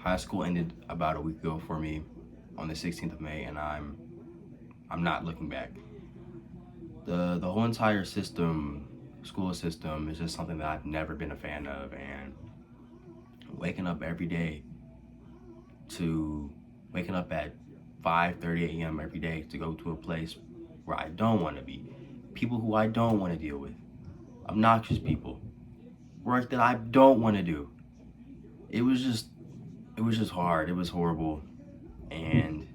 High school ended about a week ago for me on the 16th of May, and I'm not looking back. The whole entire system, school system, is just something that I've never been a fan of, and waking up every day to waking up at 5:30 a.m. every day to go to a place where I don't want to be, people who I don't want to deal with, obnoxious people, work that I don't want to do. It was just it was just hard. It was horrible, and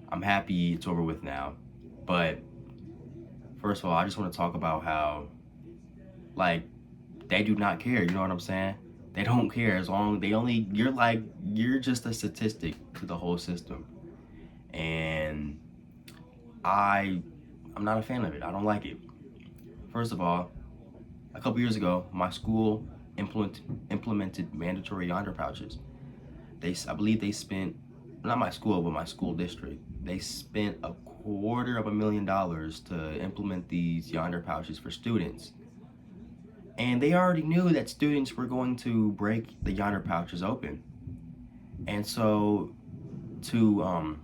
I'm happy it's over with now. But first of all, I just want to talk about how, like, they do not care. You know what I'm saying? They don't care as long they only you're just a statistic to the whole system, and I I'm not a fan of it. I don't like it. First of all, a couple years ago, my school implemented mandatory yonder pouches. I believe they spent, not my school, but my school district. They spent $250,000 to implement these yonder pouches for students. And they already knew that students were going to break the yonder pouches open. And so to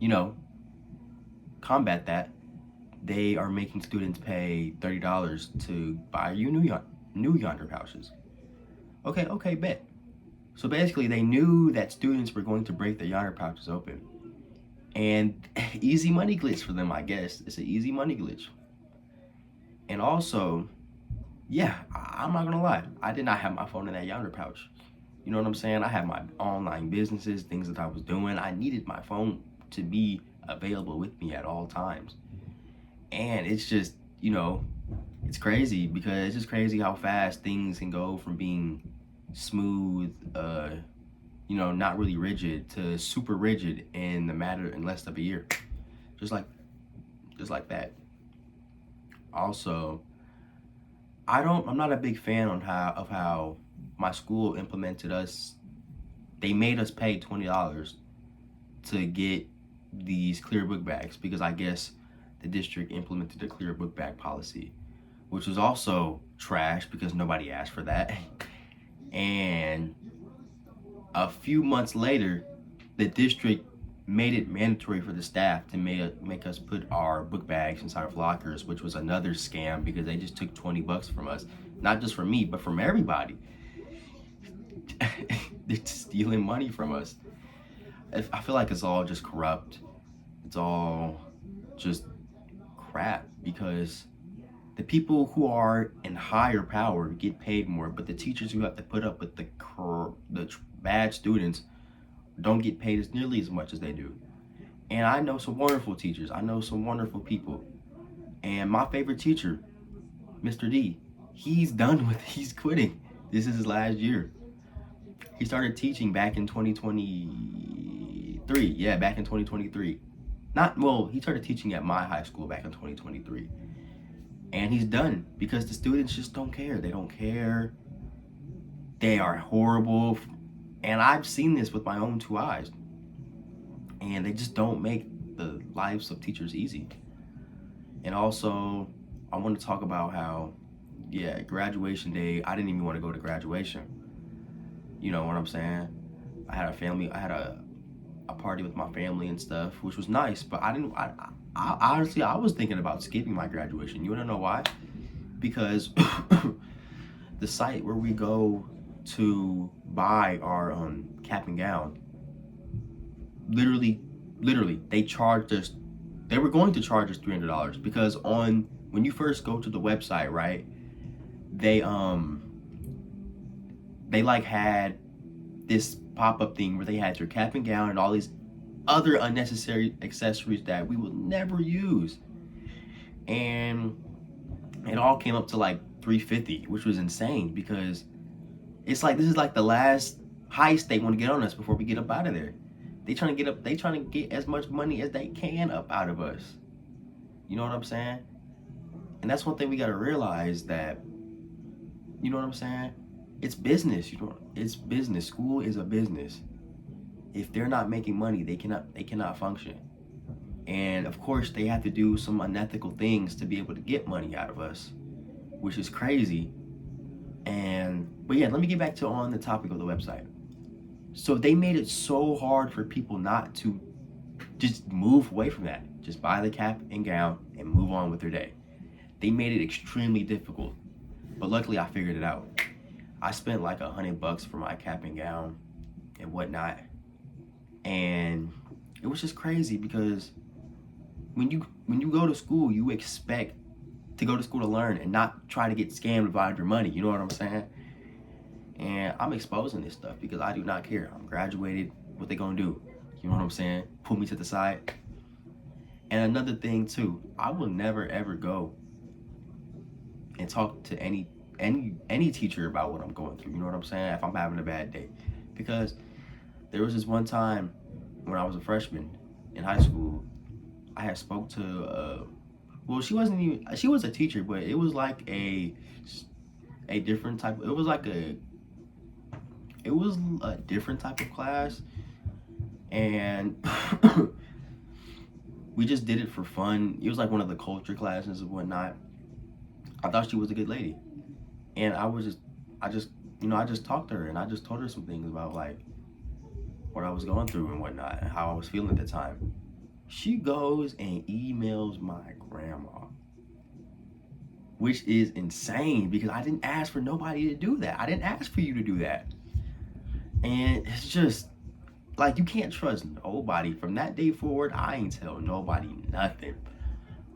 you know, combat that, they are making students pay $30 to buy you new yonder pouches. Okay, bet. So basically, they knew that students were going to break their yonder pouches open, and easy money glitch for them, I guess. It's an easy money glitch. And also, yeah, I'm not gonna lie, I did not have my phone in that yonder pouch. You know what I'm saying? I had my online businesses, things that I was doing. I needed my phone to be available with me at all times. And it's just, it's crazy because it's just crazy how fast things can go from being smooth, not really rigid, to super rigid in the matter in less of a year. Just like that. Also, I'm not a big fan of how my school implemented us. They made us pay $20 to get these clear book bags because I guess the district implemented a clear book bag policy, which was also trash because nobody asked for that. And a few months later, the district made it mandatory for the staff to make us put our book bags inside of lockers, which was another scam because they just took $20 from us, not just from me, but from everybody. They're stealing money from us. I feel like it's all just corrupt. It's all just crap because the people who are in higher power get paid more, but the teachers who have to put up with the bad students don't get paid as nearly as much as they do. And I know some wonderful teachers. I know some wonderful people. And my favorite teacher, Mr. D, he's quitting. This is his last year. He started teaching back in 2023. Yeah, back in 2023. He started teaching at my high school back in 2023. And he's done because the students just don't care. They don't care. They are horrible. And I've seen this with my own two eyes. And they just don't make the lives of teachers easy. And also, I want to talk about how, graduation day, I didn't even want to go to graduation. You know what I'm saying? I had a party with my family and stuff, which was nice, but I honestly, I was thinking about skipping my graduation. You wanna know why? Because the site where we go to buy our cap and gown, literally, they charged us. They were going to charge us $300 because when you first go to the website, right? They had this pop-up thing where they had your cap and gown and all these other unnecessary accessories that we would never use, and it all came up to like $350, which was insane because it's like this is like the last heist they want to get on us before we get up out of there. They trying to get as much money as they can up out of us. You know what I'm saying? And that's one thing we got to realize, that, you know what I'm saying? It's business, it's business. School is a business. If they're not making money, they cannot function. And of course, they have to do some unethical things to be able to get money out of us, which is crazy. But yeah, let me get back to on the topic of the website. So they made it so hard for people not to just move away from that. Just buy the cap and gown and move on with their day. They made it extremely difficult. But luckily I figured it out. I spent like $100 for my cap and gown and whatnot. And it was just crazy because when you go to school, you expect to go to school to learn and not try to get scammed about your money. You know what I'm saying? And I'm exposing this stuff because I do not care. I'm graduated. What they gonna do? You know what I'm saying? Pull me to the side. And another thing too, I will never ever go and talk to any teacher about what I'm going through. You know what I'm saying? If I'm having a bad day, because there was this one time when I was a freshman in high school, I had spoke to well, she was a teacher, but it was like a different type. It was a different type of class, and we just did it for fun. It was like one of the culture classes and whatnot. I thought she was a good lady, and I just talked to her and I just told her some things about like what I was going through and whatnot and how I was feeling at the time. She goes and emails my grandma, which is insane because I didn't ask for nobody to do that. I didn't ask for you to do that. And it's just like you can't trust nobody. From that day forward, I ain't tell nobody nothing.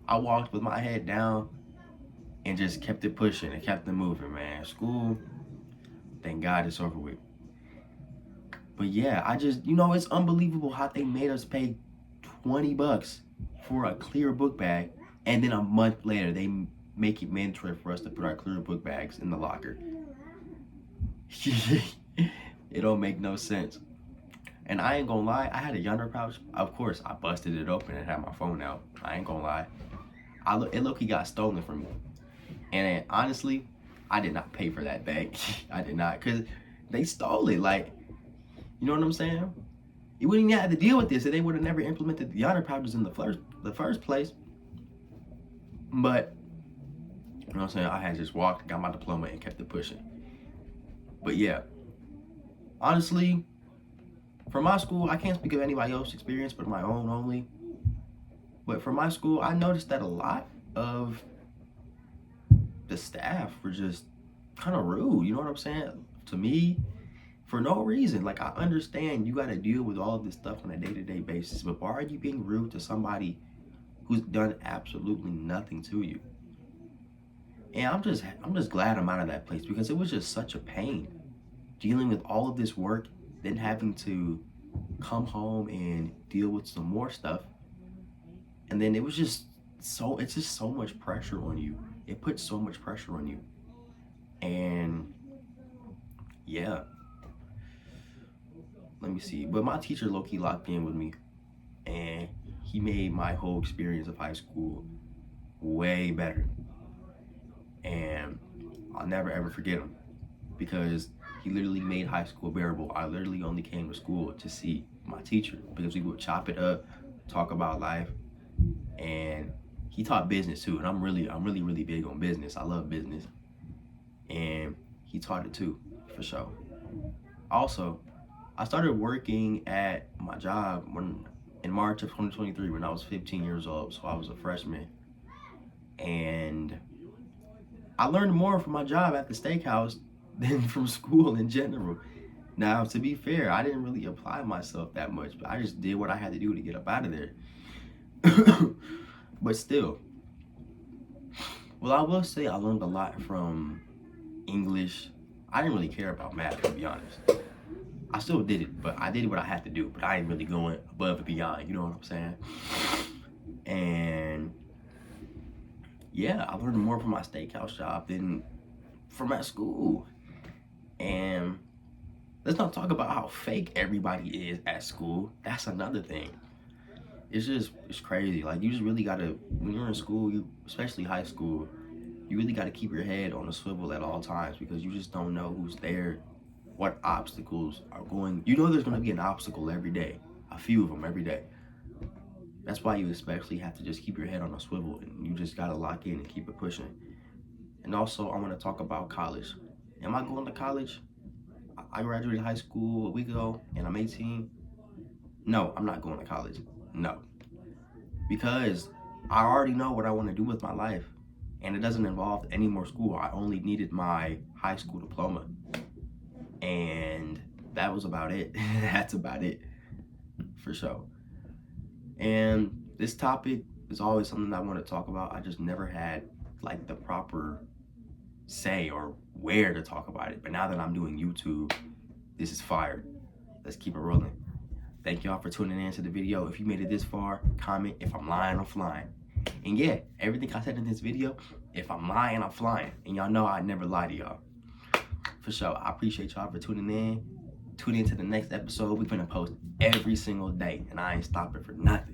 I walked with my head down and just kept it pushing and kept it moving, man. School, thank God it's over with. But yeah, it's unbelievable how they made us pay $20 for a clear book bag, and then a month later they make it mandatory for us to put our clear book bags in the locker. It don't make no sense. And I ain't gonna lie, I had a yonder pouch. Of course, I busted it open and had my phone out. I ain't gonna lie. It low-key got stolen from me. And honestly, I did not pay for that bag. I did not, because they stole it. Like, you know what I'm saying? You wouldn't even have to deal with this if they would have never implemented the yonder pouches in the first place. But, you know what I'm saying? I had just walked, got my diploma, and kept it pushing. But yeah, honestly, for my school, I can't speak of anybody else's experience but my own only. But for my school, I noticed that a lot of the staff were just kind of rude. You know what I'm saying? To me, for no reason. Like, I understand you got to deal with all of this stuff on a day-to-day basis, but why are you being rude to somebody who's done absolutely nothing to you? And I'm just glad I'm out of that place because it was just such a pain dealing with all of this work, then having to come home and deal with some more stuff. And then it's just so much pressure on you. It puts so much pressure on you. And yeah, let me see. But my teacher low-key locked in with me, and he made my whole experience of high school way better. And I'll never ever forget him because he literally made high school bearable. I literally only came to school to see my teacher because we would chop it up, talk about life, and he taught business too. And I'm really big on business. I love business, and he taught it too, for sure. Also, I started working at my job in March of 2023 when I was 15 years old. So I was a freshman, and I learned more from my job at the steakhouse than from school in general. Now, to be fair, I didn't really apply myself that much, but I just did what I had to do to get up out of there. But still, well, I will say I learned a lot from English. I didn't really care about math, to be honest. I still did it, but I did what I had to do, but I ain't really going above and beyond, you know what I'm saying? And yeah, I learned more from my steakhouse job than from at school. And let's not talk about how fake everybody is at school. That's another thing. It's crazy. Like, you just really gotta, when you're in school, especially high school, you really gotta keep your head on a swivel at all times because you just don't know who's there, what obstacles are going. You know there's gonna be an obstacle every day, a few of them every day. That's why you especially have to just keep your head on a swivel and you just gotta lock in and keep it pushing. And also, I wanna talk about college. Am I going to college? I graduated high school a week ago and I'm 18. No, I'm not going to college. No. Because I already know what I want to do with my life. And it doesn't involve any more school. I only needed my high school diploma. And that was about it. That's about it. For sure. And this topic is always something that I want to talk about. I just never had like the proper say or where to talk about it. But now that I'm doing YouTube, this is fire. Let's keep it rolling. Thank y'all for tuning in to the video. If you made it this far, comment. If I'm lying, I'm flying. And yeah, everything I said in this video, if I'm lying, I'm flying. And y'all know I never lie to y'all. For sure. I appreciate y'all for tuning in. Tune in to the next episode. We're gonna post every single day, and I ain't stopping for nothing.